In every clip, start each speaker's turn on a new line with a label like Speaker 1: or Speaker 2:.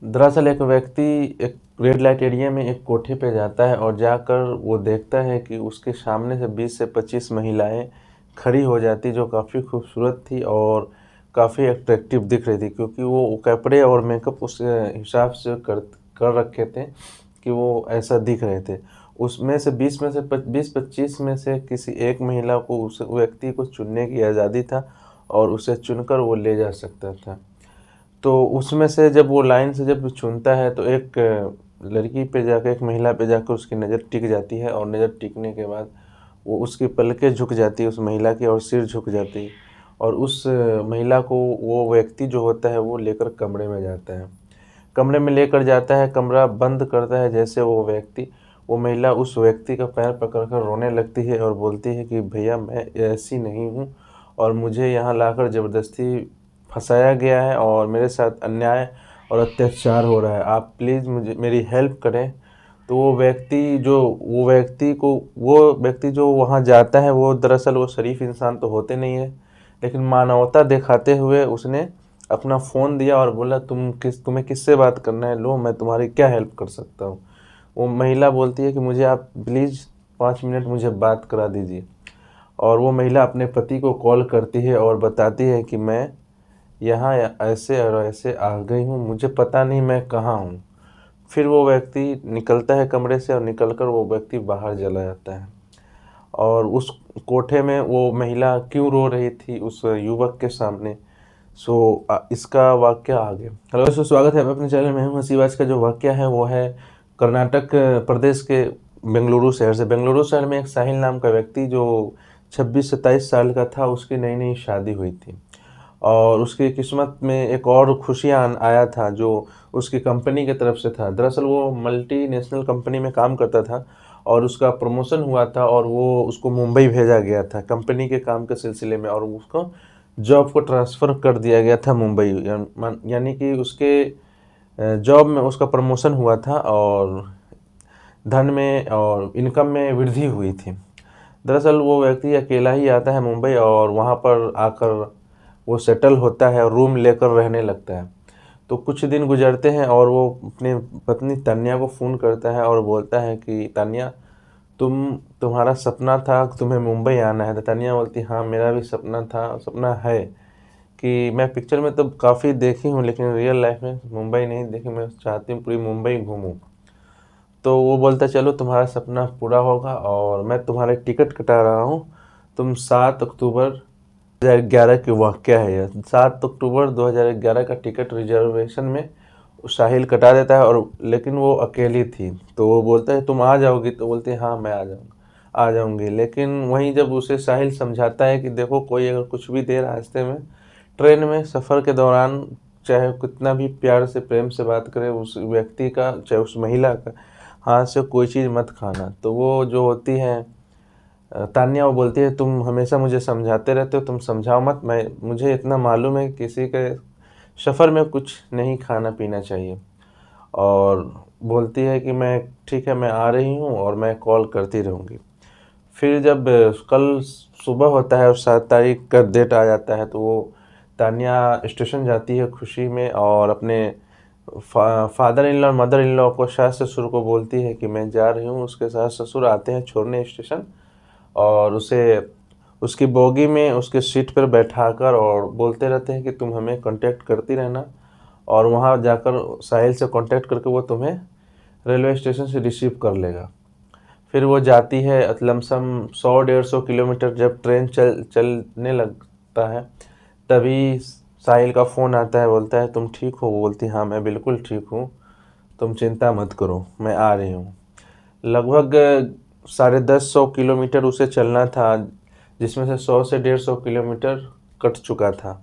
Speaker 1: दरअसल एक व्यक्ति एक रेड लाइट एरिया में एक कोठे पे जाता है और जाकर वो देखता है कि उसके सामने से 20 से 25 महिलाएं खड़ी हो जाती, जो काफ़ी खूबसूरत थी और काफ़ी अट्रैक्टिव दिख रही थी, क्योंकि वो कपड़े और मेकअप उस हिसाब से कर कर रखे थे कि वो ऐसा दिख रहे थे। उसमें से 20 में से 20-25 में से किसी एक महिला को, उस व्यक्ति को चुनने की आज़ादी था और उसे चुनकर वो ले जा सकता था। तो उसमें से जब वो लाइन से जब चुनता है तो एक लड़की पे जाकर, एक महिला पे जाकर उसकी नज़र टिक जाती है और नज़र टिकने के बाद वो उसकी पलकें झुक जाती है उस महिला की और सिर झुक जाती है और उस महिला को वो व्यक्ति जो होता है वो लेकर कमरे में जाता है। कमरे में लेकर जाता है, कमरा बंद करता है जैसे वो महिला उस व्यक्ति का पैर पकड़कर रोने लगती है और बोलती है कि भैया मैं ऐसी नहीं हूँ और मुझे यहाँ लाकर ज़बरदस्ती फंसाया गया है और मेरे साथ अन्याय और अत्याचार हो रहा है, आप प्लीज़ मुझे मेरी हेल्प करें। तो वो व्यक्ति जो वहाँ जाता है, वो दरअसल वो शरीफ इंसान तो होते नहीं है, लेकिन मानवता दिखाते हुए उसने अपना फ़ोन दिया और बोला तुम्हें किससे बात करना है, लो मैं तुम्हारी क्या हेल्प कर सकता हूँ। वो महिला बोलती है कि मुझे आप प्लीज़ 5 मिनट मुझे बात करा दीजिए। और वो महिला अपने पति को कॉल करती है और बताती है कि मैं यहाँ ऐसे और ऐसे आ गई हूँ, मुझे पता नहीं मैं कहाँ हूँ। फिर वो व्यक्ति निकलता है कमरे से और निकलकर वो व्यक्ति बाहर चला जाता है और उस कोठे में वो महिला क्यों रो रही थी उस युवक के सामने। इसका वाक़या आगे। हेलो दोस्तों, स्वागत है अपने चैनल में। हूँ हँसी। आज का जो वाक़या है वो है कर्नाटक प्रदेश के बेंगलुरु शहर से। बेंगलुरु शहर में एक साहिल नाम का व्यक्ति जो 26-27 साल का था, उसकी नई नई शादी हुई थी और उसकी किस्मत में एक और खुशियाँ आया था जो उसकी कंपनी की तरफ से था। दरअसल वो मल्टीनेशनल कंपनी में काम करता था और उसका प्रमोशन हुआ था और वो उसको मुंबई भेजा गया था कंपनी के काम के सिलसिले में, और उसको जॉब को ट्रांसफ़र कर दिया गया था मुंबई। यानी कि उसके जॉब में उसका प्रमोशन हुआ था और धन में और इनकम में वृद्धि हुई थी। दरअसल वो व्यक्ति अकेला ही आता है मुंबई और वहाँ पर आकर वो सेटल होता है और रूम लेकर रहने लगता है। तो कुछ दिन गुजरते हैं और वो अपनी पत्नी तान्या को फ़ोन करता है और बोलता है कि तान्या, तुम्हारा सपना था कि तुम्हें मुंबई आना है। तो तान्या बोलती, हाँ मेरा भी सपना है कि मैं पिक्चर में तो काफ़ी देखी हूँ लेकिन रियल लाइफ में मुंबई नहीं देखी, मैं चाहती हूँ पूरी मुंबई घूमूँ। तो वो बोलता है चलो तुम्हारा सपना पूरा होगा और मैं तुम्हारे टिकट कटा रहा हूँ। तुम 7 अक्टूबर 2011 की वाक़या है यह। 7 अक्टूबर 2011 का टिकट रिजर्वेशन में साहिल कटा देता है, और लेकिन वो अकेली थी। तो वो बोलता है तुम आ जाओगी, तो बोलती है हाँ मैं आ जाऊँगी। लेकिन वहीं जब उसे साहिल समझाता है कि देखो कोई अगर कुछ भी दे रास्ते में, ट्रेन में सफ़र के दौरान, चाहे कितना भी प्यार से प्रेम से बात करे उस व्यक्ति का, चाहे उस महिला का, हाथ से कोई चीज़ मत खाना। तो वो जो होती है तान्या, वो बोलती है तुम हमेशा मुझे समझाते रहते हो, तुम समझाओ मत, मुझे इतना मालूम है किसी के सफ़र में कुछ नहीं खाना पीना चाहिए। और बोलती है कि मैं ठीक है, मैं आ रही हूँ और मैं कॉल करती रहूँगी। फिर जब कल सुबह होता है और 7 तारीख का डेट आ जाता है, तो वो तान्या स्टेशन जाती है खुशी में और अपने फादर इन लॉ और मदर इन लॉ को, सास ससुर को बोलती है कि मैं जा रही हूँ। उसके सास ससुर आते हैं छोड़ने स्टेशन और उसे उसकी बोगी में उसके सीट पर बैठाकर और बोलते रहते हैं कि तुम हमें कांटेक्ट करती रहना और वहाँ जाकर साहिल से कांटेक्ट करके वो तुम्हें रेलवे स्टेशन से रिसीव कर लेगा। फिर वो जाती है लमसम 100-150 किलोमीटर। जब ट्रेन चलने लगता है तभी साहिल का फ़ोन आता है, बोलता है तुम ठीक हो? वो बोलती हाँ मैं बिल्कुल ठीक हूँ, तुम चिंता मत करो मैं आ रही हूँ। लगभग 10.5-100 किलोमीटर उसे चलना था, जिसमें से 100 से 150 किलोमीटर कट चुका था।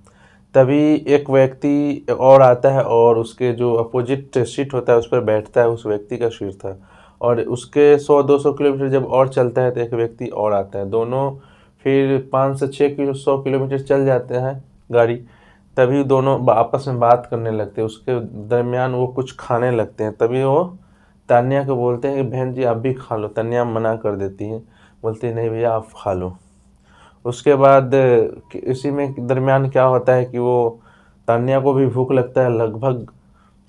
Speaker 1: तभी एक व्यक्ति और आता है और उसके जो अपोजिट सीट होता है उस पर बैठता है, उस व्यक्ति का सीट था। और उसके 100-200 किलोमीटर जब और चलता है तो एक व्यक्ति और आता है। दोनों फिर 5 से 100 किलोमीटर चल जाते हैं गाड़ी। तभी दोनों आपस में बात करने लगते हैं। उसके दरमियान वो कुछ खाने लगते हैं। तभी वो तान्या को बोलते हैं कि बहन जी आप भी खा लो। तान्या मना कर देती है, बोलती है नहीं भैया आप खा लो। उसके बाद इसी में दरमियान क्या होता है कि वो तान्या को भी भूख लगता है। लगभग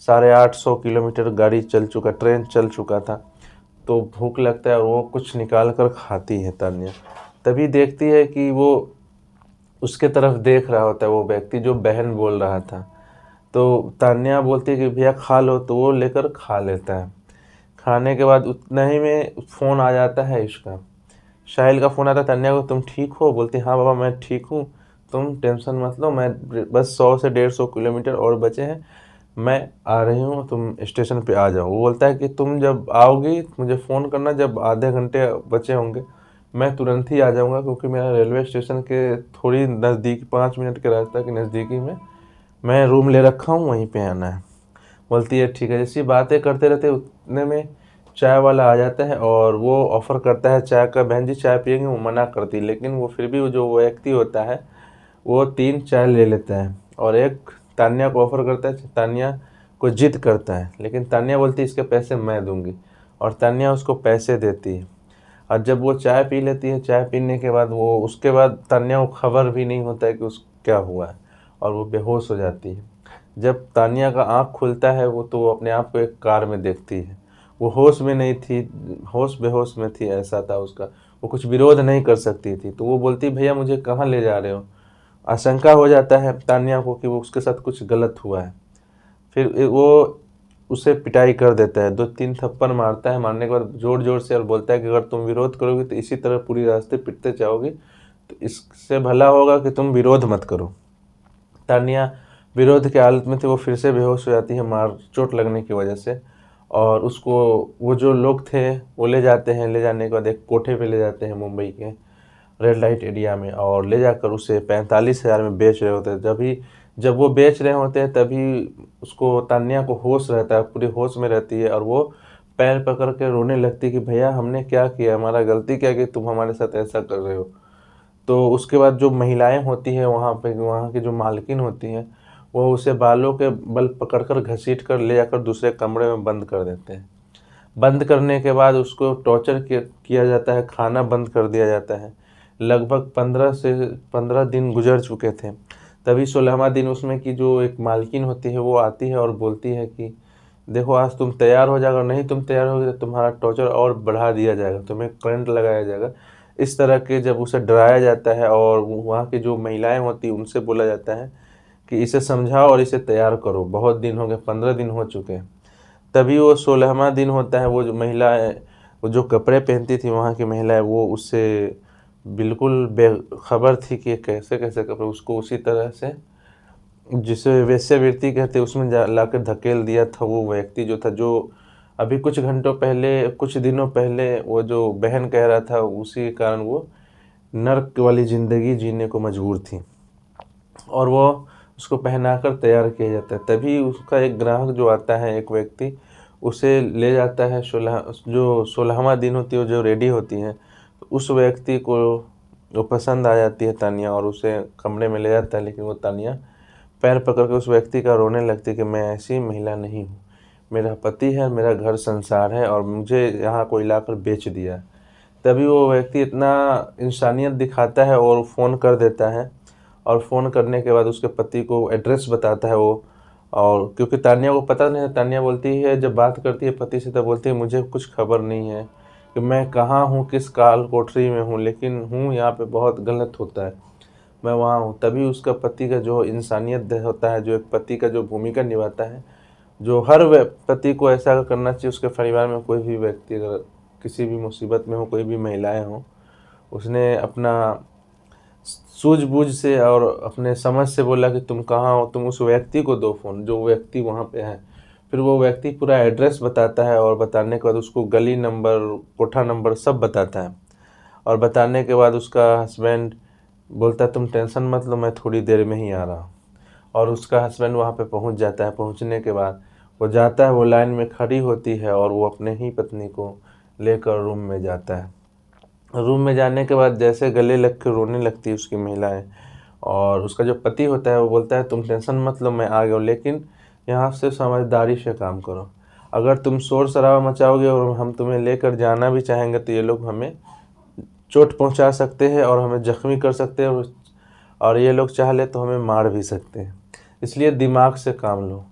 Speaker 1: 850 किलोमीटर गाड़ी चल चुका, ट्रेन चल चुका था। तो भूख लगता है और वो कुछ निकाल कर खाती है तान्या। तभी देखती है कि वो उसके तरफ देख रहा होता है वो व्यक्ति जो बहन बोल रहा था। तो तान्या बोलती है कि भैया खा लो, तो वो लेकर खा लेता है। खाने के बाद उतना ही में फ़ोन आ जाता है इसका, साहिल का फ़ोन आता है तान्या को। तुम ठीक हो? बोलती हाँ बाबा मैं ठीक हूँ, तुम टेंशन मत लो, मैं बस 100 से 150 किलोमीटर और बचे हैं, मैं आ रही हूँ, तुम स्टेशन पे आ जाओ। वो बोलता है कि तुम जब आओगी मुझे फ़ोन करना, जब आधे घंटे बचे होंगे मैं तुरंत ही आ जाऊँगा, क्योंकि मेरा रेलवे स्टेशन के थोड़ी नज़दीक 5 मिनट के रास्ता की नज़दीकी में मैं रूम ले रखा हूँ, वहीं पे आना है। बोलती है ठीक है। जैसी बातें करते रहते उतने में चाय वाला आ जाता है और वो ऑफ़र करता है चाय का, बहन जी चाय पियेंगे? वो मना करती है, लेकिन वो फिर भी वो जो व्यक्ति होता है वो 3 चाय ले लेता है और एक तान्या को ऑफ़र करता है। तान्या को जिद करता है, लेकिन तान्या बोलती है इसके पैसे मैं दूंगी, और तान्या उसको पैसे देती है। और जब वो चाय पी लेती है, चाय पीने के बाद वो उसके बाद तान्या को खबर भी नहीं होता है कि उस क्या हुआ है, और वो बेहोश हो जाती है। जब तान्या का आँख खुलता है वो अपने आप को एक कार में देखती है। वो होश में नहीं थी, होश बेहोश में थी, ऐसा था उसका। वो कुछ विरोध नहीं कर सकती थी। तो वो बोलती भैया मुझे कहाँ ले जा रहे हो? आशंका हो जाता है तान्या को कि वो उसके साथ कुछ गलत हुआ है। फिर वो उसे पिटाई कर देता है, 2-3 थप्पड़ मारता है। मारने के बाद ज़ोर ज़ोर से और बोलता है कि अगर तुम विरोध करोगे तो इसी तरह पूरी रास्ते पिटते जाओगे, तो इससे भला होगा कि तुम विरोध मत करो। तान्या विरोध की हालत में थी, वो फिर से बेहोश हो जाती है मार चोट लगने की वजह से। और उसको वो जो लोग थे वो ले जाते हैं, ले जाने के बाद एक कोठे पे ले जाते हैं मुंबई के रेड लाइट एरिया में, और ले जाकर उसे 45,000 में बेच रहे होते हैं। जब वो बेच रहे होते हैं तभी उसको, तान्या को होश रहता है, पूरी होश में रहती है, और वो पैर पकड़ के रोने लगती है कि भैया हमने क्या किया, हमारा गलती क्या कि तुम हमारे साथ ऐसा कर रहे हो। तो उसके बाद जो महिलाएं होती हैं वहाँ पे, वहाँ की जो मालकिन होती हैं, वो उसे बालों के बल पकड़कर घसीट कर ले जाकर दूसरे कमरे में बंद कर देते हैं। बंद करने के बाद उसको टॉर्चर किया जाता है, खाना बंद कर दिया जाता है। लगभग 15 दिन गुजर चुके थे। तभी 16वां दिन उसमें की जो एक मालकिन होती है वो आती है और बोलती है कि देखो आज तुम तैयार हो जाओगे, नहीं तुम तैयार होगे तो तुम्हारा टॉर्चर और बढ़ा दिया जाएगा, तुम्हें करंट लगाया जाएगा। इस तरह के जब उसे डराया जाता है और वहाँ की जो महिलाएं होती हैं उनसे बोला जाता है कि इसे समझाओ और इसे तैयार करो, बहुत दिन हो गए, 15 दिन हो चुके हैं। तभी वो 16वां दिन होता है, वो जो महिला है, वो जो कपड़े पहनती थी वहाँ की महिलाएं, वो उससे बिल्कुल बेखबर थी कि कैसे कैसे कपड़े, उसको उसी तरह से जिसे वेश्यावृत्ति कहते उसमें लाकर धकेल दिया था। वो व्यक्ति जो था, जो अभी कुछ घंटों पहले, कुछ दिनों पहले वो जो बहन कह रहा था, उसी के कारण वो नर्क वाली ज़िंदगी जीने को मजबूर थी। और वो उसको पहनाकर तैयार किया जाता है। तभी उसका एक ग्राहक जो आता है, एक व्यक्ति उसे ले जाता है, 16वां दिन होती है, जो रेडी होती हैं, तो उस व्यक्ति को वो पसंद आ जाती है तान्या, और उसे कमरे में ले जाता है। लेकिन वो तान्या पैर पकड़ के उस व्यक्ति का रोने लगती है कि मैं ऐसी महिला नहीं हूँ, मेरा पति है, मेरा घर संसार है, और मुझे यहाँ कोई लाकर बेच दिया। तभी वो व्यक्ति इतना इंसानियत दिखाता है और फ़ोन कर देता है, और फ़ोन करने के बाद उसके पति को एड्रेस बताता है वो। और क्योंकि तान्या को पता नहीं है, तान्या बोलती है, जब बात करती है पति से तब बोलती है मुझे कुछ खबर नहीं है कि मैं कहाँ हूँ, किस काल कोठरी में हूँ, लेकिन हूँ यहाँ पे बहुत गलत होता है, मैं वहाँ हूँ। तभी उसका पति का जो इंसानियत होता है, जो एक पति का जो भूमिका निभाता है, जो हर पति को ऐसा करना चाहिए। उसके परिवार में कोई भी व्यक्ति अगर किसी भी मुसीबत में हो, कोई भी महिलाएं हों, उसने अपना सूझबूझ से और अपने समझ से बोला कि तुम कहाँ हो, तुम उस व्यक्ति को दो फ़ोन, जो व्यक्ति वहाँ पे है। फिर वो व्यक्ति पूरा एड्रेस बताता है, और बताने के बाद उसको गली नंबर, कोठा नंबर सब बताता है। और बताने के बाद उसका हस्बैंड बोलता है तुम टेंशन मत लो, मैं थोड़ी देर में ही आ रहा हूँ। और उसका हस्बैंड वहाँ पे पहुँच जाता है। पहुँचने के बाद वो जाता है, वो लाइन में खड़ी होती है, और वो अपने ही पत्नी को लेकर रूम में जाता है। रूम में जाने के बाद जैसे गले लग के रोने लगती है उसकी महिलाएं, और उसका जो पति होता है वो बोलता है तुम टेंशन मत लो, मैं आ गया हूँ, लेकिन यहाँ से समझदारी से काम करो। अगर तुम शोर शराबा मचाओगे और हम तुम्हें लेकर जाना भी चाहेंगे तो ये लोग हमें चोट पहुँचा सकते हैं और हमें जख्मी कर सकते हैं, और ये लोग चाह ले तो हमें मार भी सकते हैं। इसलिए दिमाग से काम लो।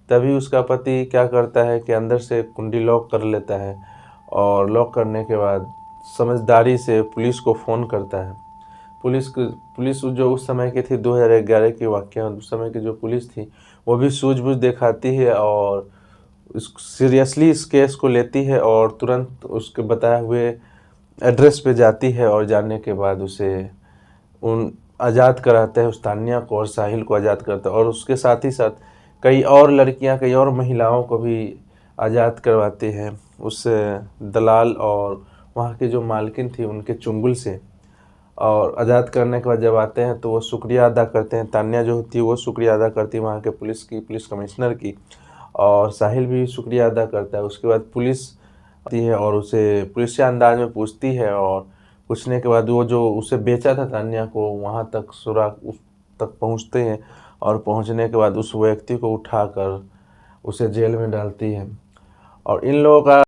Speaker 1: तभी उसका पति क्या करता है कि अंदर से कुंडी लॉक कर लेता है और लॉक करने के बाद समझदारी से पुलिस को फ़ोन करता है। पुलिस जो उस समय की थी, 2011 की वाक़या, उस समय की जो पुलिस थी वो भी सूझबूझ दिखाती है और सीरियसली इस केस को लेती है और तुरंत उसके बताए हुए एड्रेस पे जाती है और जाने के बाद उसे उन आज़ाद कराते हैं, उस तान्या को और साहिल को आज़ाद करता है और उसके साथ ही साथ कई और लड़कियां, कई और महिलाओं को भी आज़ाद करवाते हैं उस दलाल और वहाँ की जो मालकिन थी उनके चुंगल से। और आज़ाद करने के बाद जब आते हैं तो वो शुक्रिया अदा करते हैं, तान्या जो होती है वो शुक्रिया अदा करती है वहाँ के पुलिस कमिश्नर की, और साहिल भी शुक्रिया अदा करता है। उसके बाद पुलिस आती है और उसे पुलिस अंदाज में पूछती है और पूछने के बाद वो जो उसे बेचा था तान्या को, वहाँ तक सुराग उस तक पहुँचते हैं और पहुँचने के बाद उस व्यक्ति को उठाकर उसे जेल में डालती है। और इन लोगों का